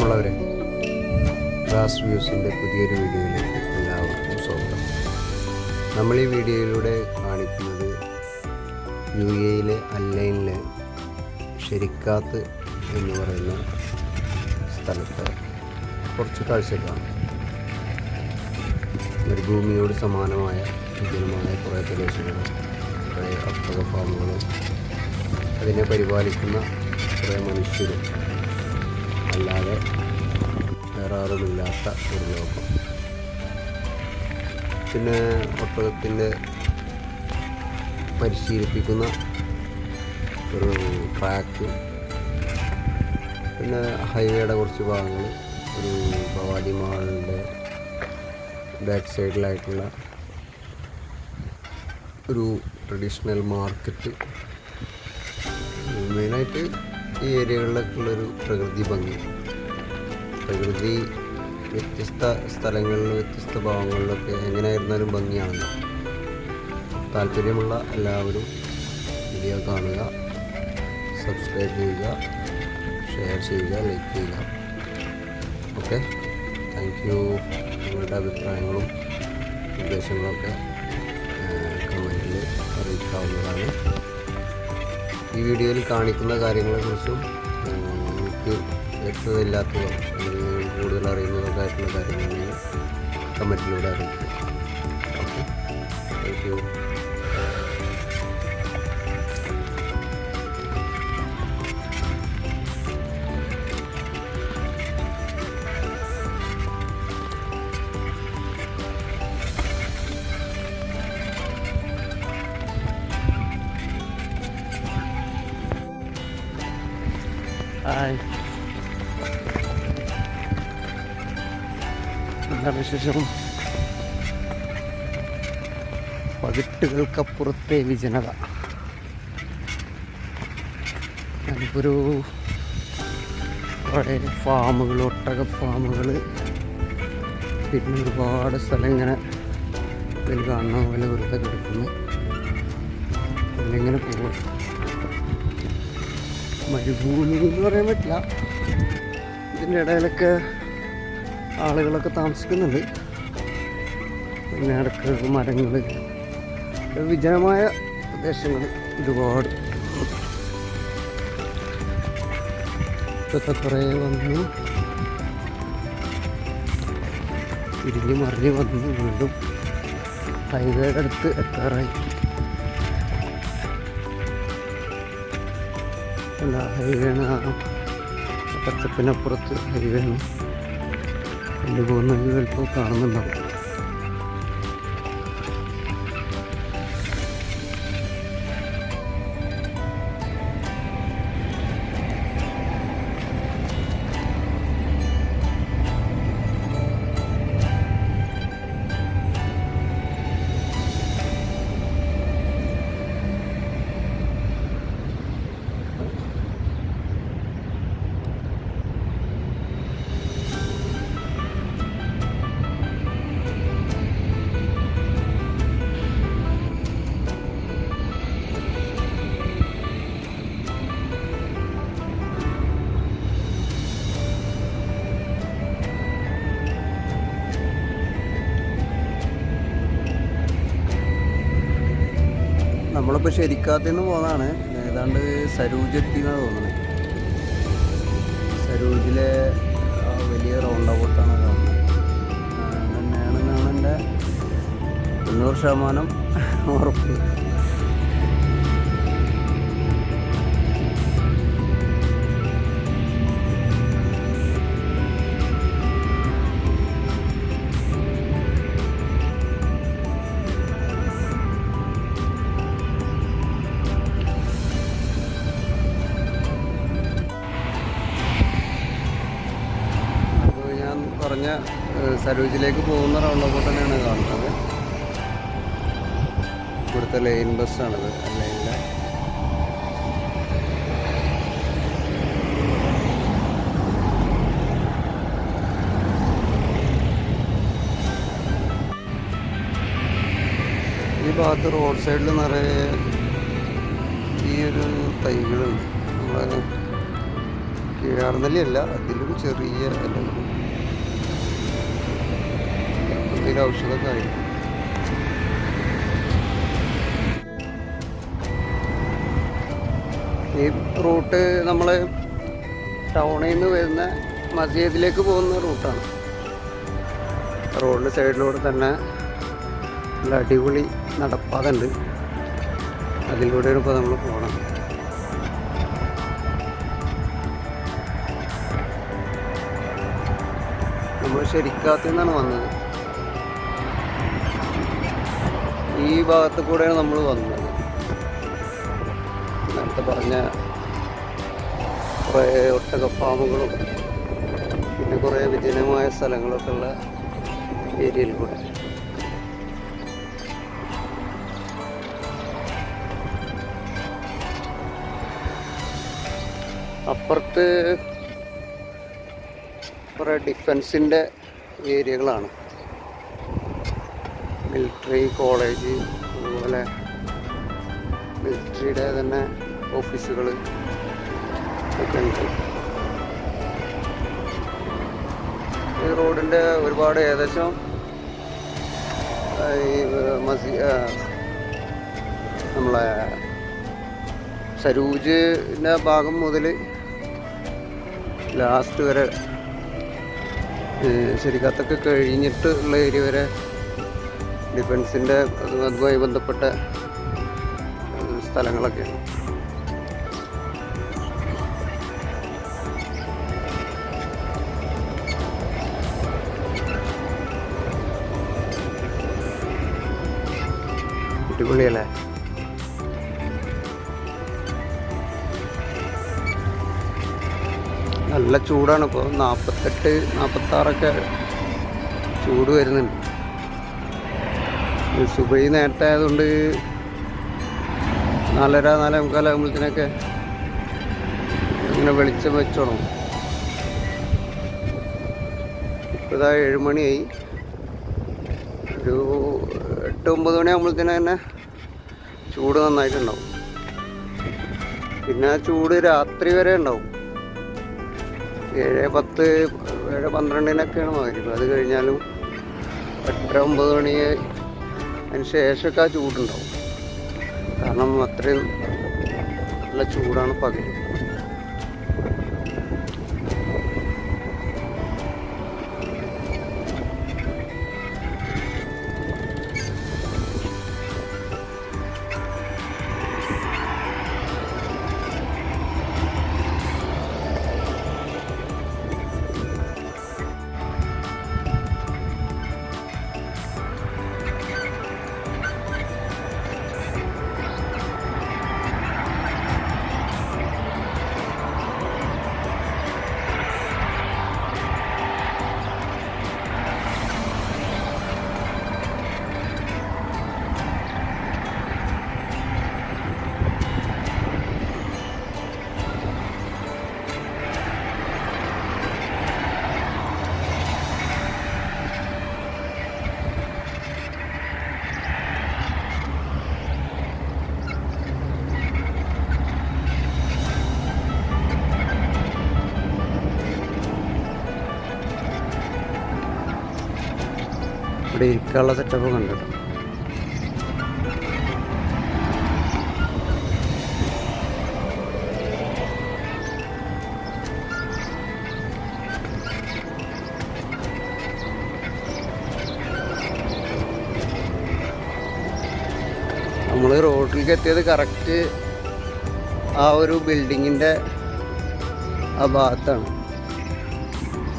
പ്രിയമുള്ളവരെ, ഗ്ലാസ് വ്യൂസിൻ്റെ പുതിയൊരു വീഡിയോയിലേക്ക് എല്ലാവർക്കും സ്വാഗതം. നമ്മൾ ഈ വീഡിയോയിലൂടെ കാണിക്കുന്നത് UAE അല്ലൈനിലെ ഷെരിക്കാത്ത് എന്ന് പറയുന്ന സ്ഥലത്തെ കുറച്ച് കാഴ്ചകളാണ്. മരുഭൂമിയോട് സമാനമായ വിജനമായ കുറേ പ്രദേശങ്ങളും കുറേ ഒട്ടക ഫാമുകളും അതിനെ പരിപാലിക്കുന്ന കുറേ മനുഷ്യരും അല്ലാതെ വേറെ ആരുമില്ലാത്ത ഒരു ലോകം. പിന്നെ ഒട്ടകത്തിൻ്റെ പരിശീലിപ്പിക്കുന്ന ഒരു ട്രാക്ക്, പിന്നെ ഹൈവേയുടെ കുറച്ച് ഭാഗങ്ങൾ, ഒരു ഭവാനി മാളിൻ്റെ ബാക്ക് സൈഡിലായിട്ടുള്ള ഒരു ട്രഡീഷണൽ മാർക്കറ്റ്. മെയിനായിട്ട് ഈ ഏരിയകളിലൊക്കെയുള്ളൊരു പ്രകൃതി ഭംഗി, പ്രകൃതി വ്യത്യസ്ത സ്ഥലങ്ങളിൽ വ്യത്യസ്ത ഭാഗങ്ങളിലൊക്കെ എങ്ങനെയായിരുന്നാലും ഭംഗിയാണല്ലോ. താല്പര്യമുള്ള എല്ലാവരും വീഡിയോ കാണുക, സബ്സ്ക്രൈബ് ചെയ്യുക, ഷെയർ ചെയ്യുക, ലൈക്ക് ചെയ്യുക. Okay, thank you. നിങ്ങളുടെ അഭിപ്രായങ്ങളും നിർദ്ദേശങ്ങളൊക്കെ കമൻറ്റിൽ അറിയിക്കാവുന്നതാണ്. ഈ വീഡിയോയിൽ കാണിക്കുന്ന കാര്യങ്ങളെക്കുറിച്ചും എനിക്ക് വ്യക്തതയില്ലാത്തതോ അല്ലെങ്കിൽ കൂടുതൽ അറിയുന്നതൊക്കെ ആയിട്ടുള്ള കാര്യങ്ങൾ കമൻറ്റിലൂടെ അറിയിക്കും. Okay, thank you. ഹായ്, എന്താണ് വിശേഷം? പകിട്ടുകൾക്കപ്പുറത്തെ വിജനത. ഞാനിപ്പൊരു കുറേ ഫാമുകൾ, ഒട്ടക ഫാമുകൾ, പിന്നെ ഒരുപാട് സ്ഥലം ഇങ്ങനെ ഇതിൽ കാണുന്ന പോലെ വെറുതെ കിടക്കുന്നു. അതിലിങ്ങനെ പോകും. മരുഭൂമി എന്ന് പറയാൻ പറ്റില്ല, ഇതിൻ്റെ ഇടയിലൊക്കെ ആളുകളൊക്കെ താമസിക്കുന്നുണ്ട്. പിന്നെ ഇടയ്ക്ക് മരങ്ങൾ, വിജനമായ പ്രദേശങ്ങൾ ഒരുപാട്. ഇതൊക്കെ കുറേ വന്നു തിരിഞ്ഞ് മറിഞ്ഞ് വന്ന് വീണ്ടും ഹൈവേയുടെ അടുത്ത് എത്താറായി. അല്ല, ഹൈവേണ്, പച്ചപ്പിനപ്പുറത്ത് ഹൈവേണ്. എൻ്റെ പോകുന്നത് ചിലപ്പോൾ കാണുന്നുണ്ടാവും. നമ്മളിപ്പോൾ ഷെരിക്കാത്തിന്ന് പോകുന്നതാണ്. ഏതാണ്ട് സരൂജെത്തി എന്നാണ് തോന്നുന്നത്. സരൂജിലെ വലിയ റൗണ്ട് അബൌട്ടാണ് കാണുന്നത്. തന്നെയാണെന്നാണ് എൻ്റെ 90% ഉറപ്പ്. പറഞ്ഞ സരൂജിലേക്ക് പോകുന്ന റൗണ്ട് അബൌട്ട് തന്നെയാണ് കാണുന്നത്. ഇവിടുത്തെ ലൈൻ ബസ്സാണിത്. ലൈനിലെ ഈ ഭാഗത്ത് റോഡ് സൈഡിൽ നിറയെ ഈ ഒരു തൈകളുണ്ട്. നമ്മളെ കീഴാർനെല്ലിയല്ല, അതിലും ചെറിയ എന്തെങ്കിലും ഔഷധമൊക്കെ ആയിരിക്കും. ഈ റൂട്ട് നമ്മൾ ടൗണിൽ നിന്ന് വരുന്ന മസ്ജിദിലേക്ക് പോകുന്ന റൂട്ടാണ്. റോഡിൻ്റെ സൈഡിലൂടെ തന്നെ നല്ല അടിപൊളി നടപ്പാത ഉണ്ട്. അതിലൂടെയാണ് ഇപ്പോൾ നമ്മൾ പോകണം. നമ്മൾ ശരിക്കാത്തു നിന്നാണ് വന്നത്. ഈ ഭാഗത്ത് കൂടെയാണ് നമ്മൾ വന്നത്. നേരത്തെ പറഞ്ഞ കുറേ ഒട്ടക ഫാമുകളും പിന്നെ കുറേ വിജനമായ സ്ഥലങ്ങളൊക്കെ ഉള്ള ഏരിയയിൽ കൂടെ. അപ്പുറത്ത് കുറേ ഡിഫൻസിൻ്റെ ഏരിയകളാണ്. മിലിറ്ററി കോളേജ്, അതുപോലെ മിലിറ്ററിയുടെ തന്നെ ഓഫീസുകൾ ഒക്കെ ഉണ്ട്. ഈ റോഡിൻ്റെ ഒരുപാട് ഏകദേശം ഈ നമ്മളെ സരൂജിൻ്റെ ഭാഗം മുതൽ ലാസ്റ്റ് വരെ ശരിക്കത്തൊക്കെ കഴിഞ്ഞിട്ടുള്ള ഏരിയ വരെ ഡിഫൻസിൻ്റെ അതുമായി ബന്ധപ്പെട്ട സ്ഥലങ്ങളൊക്കെയാണ്. അടിപൊളിയല്ലേ? നല്ല ചൂടാണ് ഇപ്പോൾ. 48, 46 ചൂട് വരുന്നുണ്ട്. സുബൈ നേരത്തെ ആയതുകൊണ്ട് 4:30, 4:45 ആകുമ്പോഴത്തേനൊക്കെ ഇങ്ങനെ വെളിച്ചം വെച്ചോണം. ഇപ്പോൾ ഇതാ 7 മണിയായി. ഒരു 8-9 മണി ആകുമ്പോഴത്തേനും തന്നെ ചൂട് നന്നായിട്ടുണ്ടാവും. പിന്നെ ചൂട് രാത്രി വരെ ഉണ്ടാവും. 7:10, 7:12 മഗ്‌രിബ്. അത് കഴിഞ്ഞാലും 8-9 മണി അതിന് ശേഷമൊക്കെ ആ ചൂടുണ്ടാവും. കാരണം അത്രയും നല്ല ചൂടാണ് പകൽ. ഇവിടെ ഇരിക്കാനുള്ള സെറ്റപ്പ് കണ്ടിട്ടോ. നമ്മൾ റോഡിലേക്ക് എത്തിയത് കറക്റ്റ് ആ ഒരു ബിൽഡിങ്ങിൻ്റെ ആ ഭാഗത്താണ്.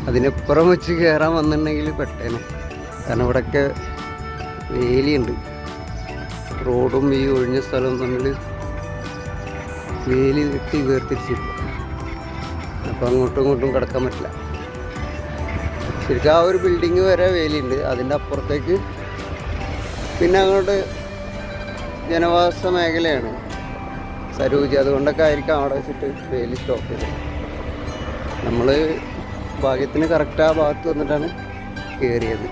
അതിനപ്പുറം വെച്ച് കയറാൻ വന്നിട്ടുണ്ടെങ്കിൽ പെട്ടേനെ. കാരണം ഇവിടെയൊക്കെ വേലിയുണ്ട്. റോഡും ഈ ഒഴിഞ്ഞ സ്ഥലവും തമ്മിൽ വേലി കെട്ടി വേർതിരിച്ചിരിക്കും. അപ്പോൾ അങ്ങോട്ടും ഇങ്ങോട്ടും കിടക്കാൻ പറ്റില്ല. ശരിക്കും ആ ഒരു ബിൽഡിങ് വരെ വേലിയുണ്ട്. അതിൻ്റെ അപ്പുറത്തേക്ക് പിന്നെ അങ്ങോട്ട് ജനവാസ മേഖലയാണ് സരൂജി. അതുകൊണ്ടൊക്കെ ആയിരിക്കും അവിടെ വെച്ചിട്ട് വേലി സ്റ്റോപ്പ് ചെയ്തത്. നമ്മൾ ഭാഗ്യത്തിന് കറക്റ്റ് ആ ഭാഗത്ത് വന്നിട്ടാണ് കയറിയത്.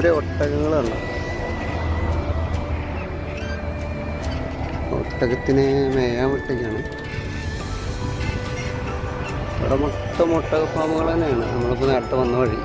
വലിയ ഒട്ടകങ്ങളാണ്. ഒട്ടകത്തിനെ മേയാൻ വിട്ടൊക്കെയാണ്. ഇവിടെ മൊത്തം ഒട്ടക ഫാമുകൾ തന്നെയാണ്. നമ്മളിപ്പോൾ നേരത്തെ വന്ന വഴി.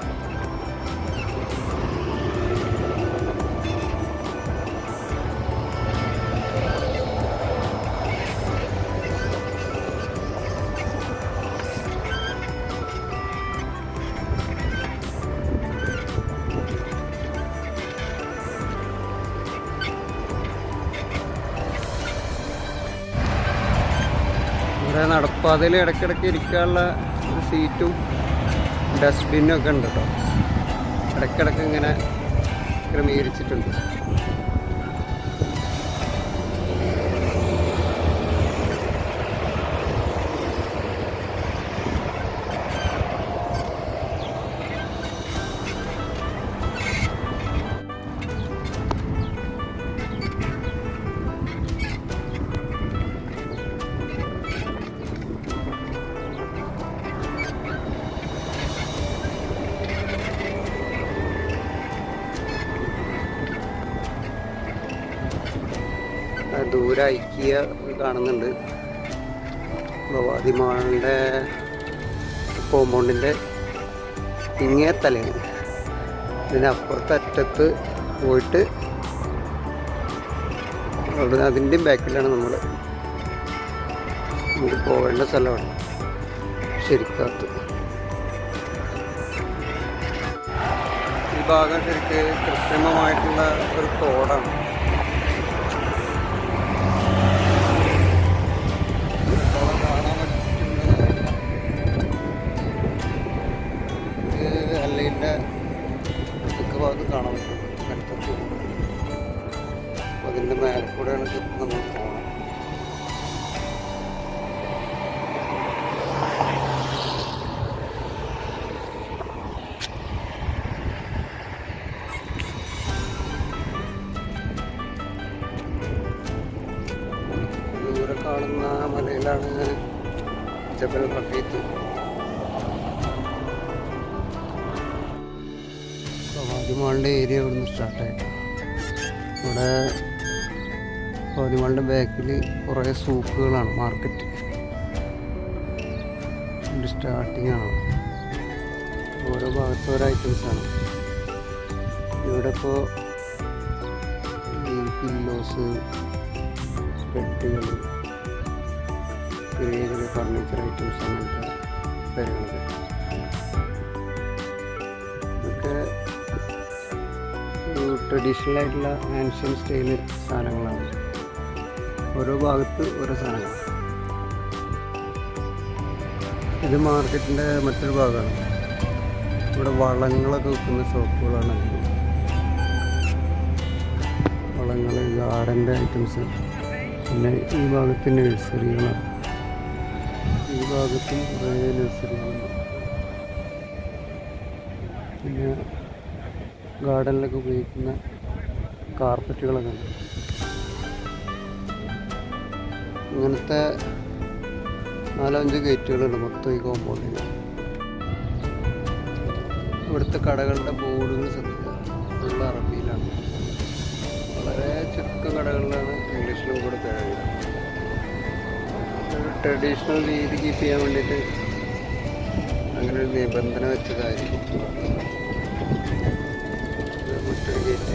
ഇവിടെ നടപ്പാതയിൽ ഇടയ്ക്കിടയ്ക്ക് ഇരിക്കാനുള്ള ഒരു സീറ്റും ഡസ്റ്റ്ബിന്നും ഒക്കെ ഉണ്ട് കേട്ടോ. ഇടയ്ക്കിടയ്ക്ക് ഇങ്ങനെ ക്രമീകരിച്ചിട്ടുണ്ട്. ദൂരെ ഐക്കിയ കാണുന്നുണ്ട്. ഭവാദി മാളിൻ്റെ കോമ്പൗണ്ടിൻ്റെ ഇങ്ങേ തലയാണ്. ഇതിനപ്പുറത്തെ അറ്റത്ത് പോയിട്ട് അവിടെ അതിൻ്റെയും ബാക്കിലാണ് നമുക്ക് പോകേണ്ട സ്ഥലമാണ് ശരിക്കകത്ത്. ഈ ഭാഗം ശരിക്ക് കൃത്രിമമായിട്ടുള്ള ഒരു തോടാണ്. അല്ലയിൻ്റെ തെക്ക് ഭാഗത്ത് കാണാൻ പറ്റും. അടുത്ത തോട്. അപ്പോൾ അതിൻ്റെ മേലെ കൂടെയാണ് നമ്മൾ പോകണം. ദൂരെ കാണുന്ന മലയിലാണ് ജബൽ റഫീഖ്. ഭവാദിമാളിൻ്റെ ഏരിയ ഇവിടെ നിന്ന് സ്റ്റാർട്ടായിട്ട് ഇവിടെ ഭവാദിമാളിൻ്റെ ബാക്കിൽ കുറേ സൂക്കുകളാണ്. മാർക്കറ്റ് ഇതിൻ്റെ സ്റ്റാർട്ടിങ് ആണ്. ഓരോ ഭാഗത്ത് ഓരോ ഐറ്റംസാണ്. ഇവിടെ ഇപ്പോൾ ഈ പില്ലോസ്, ബെഡുകൾ, ചെറിയ ചെറിയ ഫർണിച്ചർ ഐറ്റംസ് അങ്ങനത്തെ കാര്യങ്ങളൊക്കെ. ഇതൊക്കെ ട്രഡീഷണൽ ആയിട്ടുള്ള ആൻഷ്യൻ സ്റ്റൈല് സാധനങ്ങളാണ്. ഓരോ ഭാഗത്ത് ഓരോ സാധനങ്ങൾ. ഇത് മാർക്കറ്റിൻ്റെ മറ്റൊരു ഭാഗമാണ്. ഇവിടെ വളങ്ങളൊക്കെ വിൽക്കുന്ന ഷോപ്പുകളാണ്. വളങ്ങൾ, ഗാർഡൻ്റെ ഐറ്റംസ്. പിന്നെ ഈ ഭാഗത്ത് നഴ്സറികളാണ്. ഈ ഭാഗത്തും കുറേ നഴ്സറികളുണ്ട്. പിന്നെ ഗാർഡനിലൊക്കെ ഉപയോഗിക്കുന്ന കാർപ്പറ്റുകളൊക്കെ ഉണ്ട്. ഇങ്ങനത്തെ 4-5 ഗേറ്റുകളുണ്ട് മൊത്തം ഈ കോമ്പൗണ്ടിൽ. ഇവിടുത്തെ കടകളുടെ ബോർഡുകൾ ശ്രദ്ധിക്കുക, ഫുൾ അറബിയിലാണ്. വളരെ ചുരുക്കം കടകളിലാണ് ഇംഗ്ലീഷിലും കൂടെ കഴിയുക. ട്രഡീഷണൽ രീതി കീപ്പ് ചെയ്യാൻ വേണ്ടിയിട്ട് അങ്ങനെ ഒരു നിബന്ധന വെച്ചതായിരിക്കും. മറ്റൊരു ഗേറ്റ്.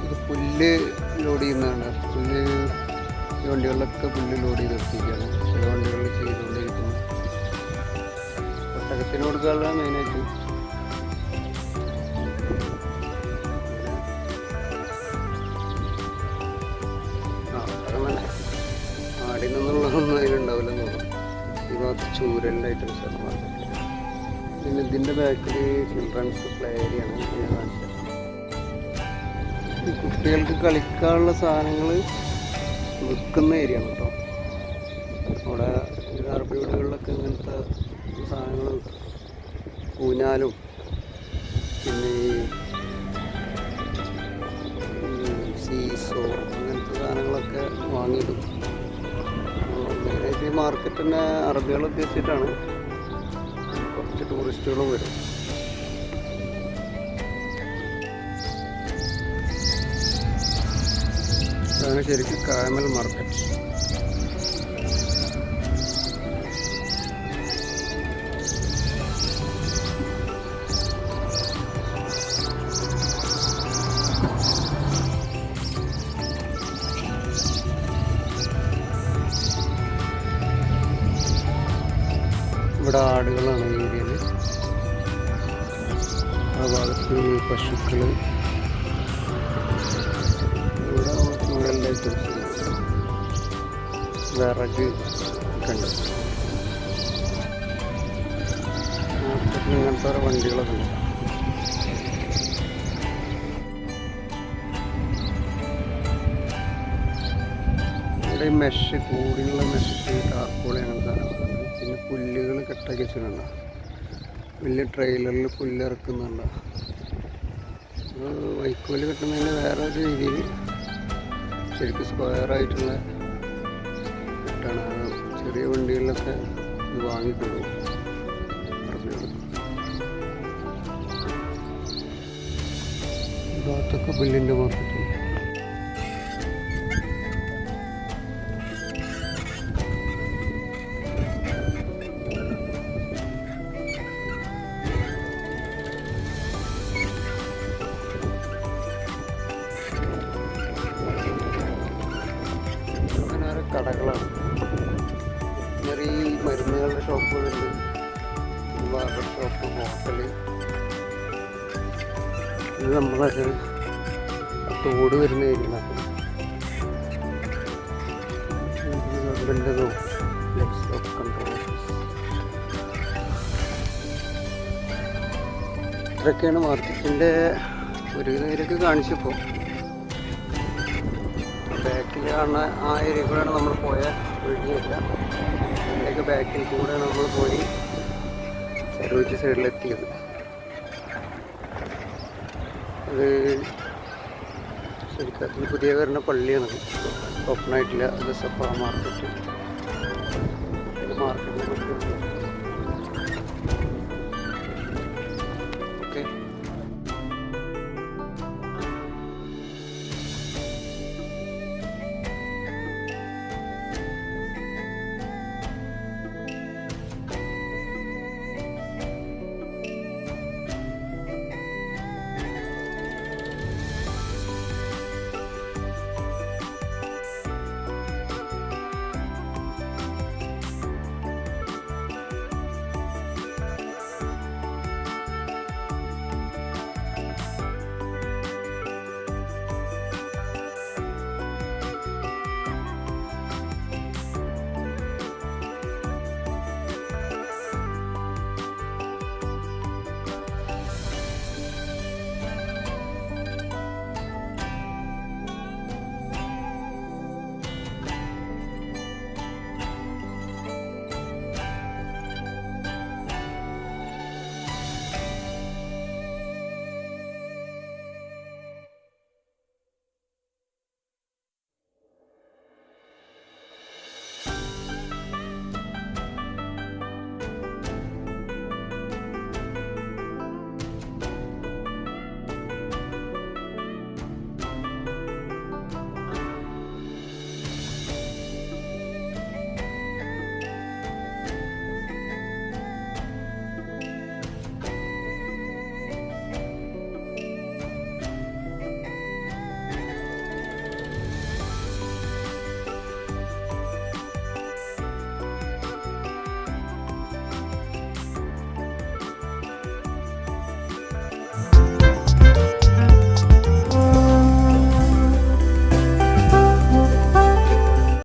ഇത് പുല്ല് ലോഡ് ചെയ്യുന്നതാണ്. പുല്ല് ഈ വണ്ടികളിലൊക്കെ പുല്ല് ലോഡ് ചെയ്ത് എത്തിക്കുകയാണ്. ചില വണ്ടികളിൽ ചെയ്തുകൊണ്ടിരിക്കുന്നു. ഒട്ടകത്തിന് കൊടുക്കാനുള്ള മെയിനായിട്ട്. ആടിൽ നിന്നുള്ളതൊന്നും അതിലുണ്ടാവില്ല തോന്നുന്നു. ഈ ഭാഗത്ത് ചൂരലിൻ്റെ ഐറ്റംസാണ് മാർക്കറ്റിൽ. പിന്നെ ഇതിൻ്റെ ബാക്കിൽ ചിൽഡ്രൻസ് പ്ലേ ഏരിയയാണ് ഞാൻ കാണിച്ചത്. ഈ കുട്ടികൾക്ക് കളിക്കാനുള്ള സാധനങ്ങൾ വിൽക്കുന്ന ഏരിയ ആണ് കേട്ടോ. അവിടെ അറബി വീടുകളിലൊക്കെ ഇങ്ങനത്തെ സാധനങ്ങൾ, ഊഞ്ഞാലും പിന്നെ സീസോ അങ്ങനത്തെ സാധനങ്ങളൊക്കെ വാങ്ങിയിടും. മെയിനായിട്ട് ഈ മാർക്കറ്റ് തന്നെ അറബികൾ ഉദ്ദേശിച്ചിട്ടാണ്. കുറച്ച് ടൂറിസ്റ്റുകളും വരും. അതാണ് ശരിക്കും കാമൽ മാർക്കറ്റ്. ഇവിടെ ആടുകളാണ് ഈ ഏരിയയിൽ. ആ ഭാഗത്ത് പശുക്കൾ. ഇവിടെ മുകളിലെ വിറക് ഒക്കെ ഉണ്ട്. മാർക്കറ്റിൽ ഇങ്ങനത്തെ ഓരോ വണ്ടികളൊക്കെ ഉണ്ട്. ഇവിടെ മെഷ്, കൂടിയുള്ള മെഷ്, ടാർപോളി അങ്ങനത്തെ സാധനങ്ങളുണ്ട്. പിന്നെ പുല്ലുകൾ കെട്ടാക്കി വെച്ചിട്ടുണ്ട്. വലിയ ട്രെയിലറിൽ പുല്ല് ഇറക്കുന്നുണ്ട്. വൈക്കോല് കെട്ടുന്നതിന് വേറെ ഒരു രീതിയിൽ ശരിക്കും സ്ക്വയറായിട്ടുള്ള കെട്ടാണ്. ചെറിയ വണ്ടികളിലൊക്കെ ഇത് വാങ്ങിക്കൊടുക്കും അറബികൾ. ഭാഗത്തൊക്കെ പുല്ലിൻ്റെ മാർക്കറ്റ്. കടകളാണ്. ചെറിയ മരുന്നുകളുടെ ഷോപ്പുകളുണ്ട്, ബാർബർ ഷോപ്പ്, ഹോട്ടല്. ഇത് നമ്മളെ തോട് വരുന്ന ഏരിയയിലാണ്. ഗവൺമെൻറ്റതോ ലക്സ് ഓഫ് കൺട്രോൾ. ഇതൊക്കെയാണ് മാർക്കറ്റിൻ്റെ ഒരു നേരൊക്കെ കാണിച്ചപ്പോൾ. ബാക്കിൽ കാണുന്ന ആ ഏരിയ കൂടെയാണ് നമ്മൾ പോയ വഴിയില്ല. അതിൻ്റെയൊക്കെ ബാക്കിൽ കൂടെയാണ് നമ്മൾ പോയി സരോജി സൈഡിലെത്തിയത്. അത് ശരിക്കും അതിന് പുതിയ വരുന്ന പള്ളിയാണത്. ഓപ്പൺ ആയിട്ടില്ല. അത് സഫ മാർക്കറ്റ്.